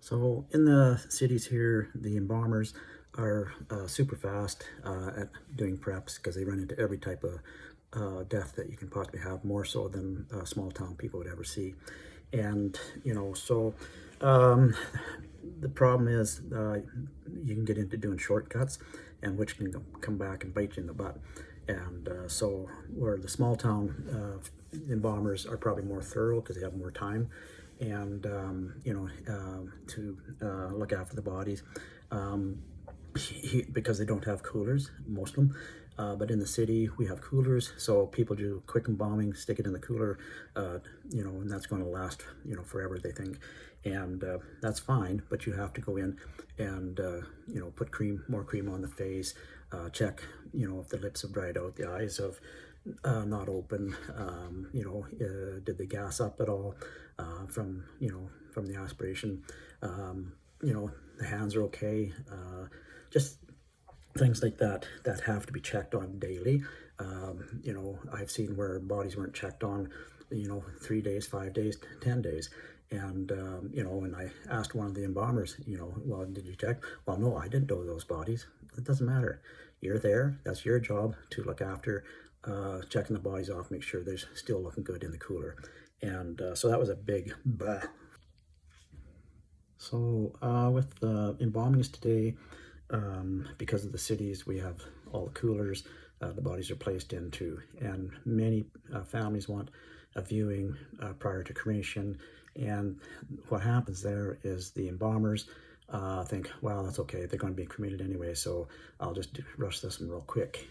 So in the cities here, the embalmers are super fast at doing preps because they run into every type of death that you can possibly have, more so than small town people would ever see. And, so um, the problem is you can get into doing shortcuts, and which can come back and bite you in the butt. And so where the small town embalmers are probably more thorough because they have more time and to look after the bodies, because they don't have coolers, most of them. But in the city, we have coolers, so people do quick embalming, stick it in the cooler, and that's going to last, forever, they think. And that's fine, but you have to go in and, put more cream on the face, check, if the lips have dried out, the eyes have not open, did they gas up at all from the aspiration, the hands are okay, just things like that have to be checked on daily. I've seen where bodies weren't checked on, 3 days, 5 days, 10 days. And, and I asked one of the embalmers, well, did you check? Well, no, I didn't know those bodies. It doesn't matter. You're there. That's your job to look after, checking the bodies off, make sure they're still looking good in the cooler. And so that was a big bah. So with embalmings today, because of the cities, we have all the coolers the bodies are placed into, and many families want a viewing prior to cremation. And what happens there is the embalmers think, well, that's okay, they're going to be cremated anyway, so I'll just rush this one real quick.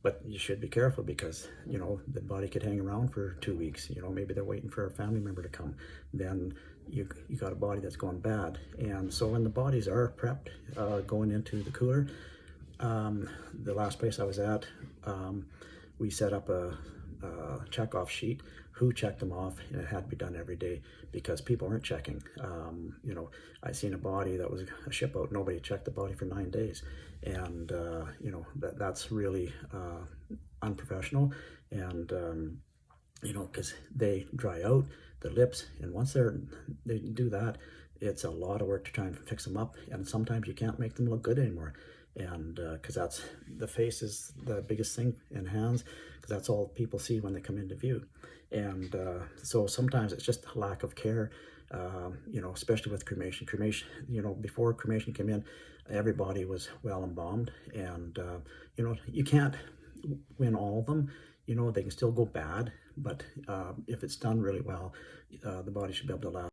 But you should be careful because, the body could hang around for 2 weeks. Maybe they're waiting for a family member to come. Then you got a body that's going bad. And so when the bodies are prepped, going into the cooler, the last place I was at, we set up a check-off sheet, who checked them off, and it had to be done every day because people aren't checking. I seen a body that was a ship out, nobody checked the body for 9 days. And, that's really unprofessional. And, because they dry out the lips, and once they do that, it's a lot of work to try and fix them up, and sometimes you can't make them look good anymore. And because that's the face is the biggest thing, in hands, because that's all people see when they come into view. And so sometimes it's just a lack of care, especially with cremation. Before cremation came in, everybody was well embalmed. And you can't win all of them. They can still go bad, but if it's done really well, the body should be able to last.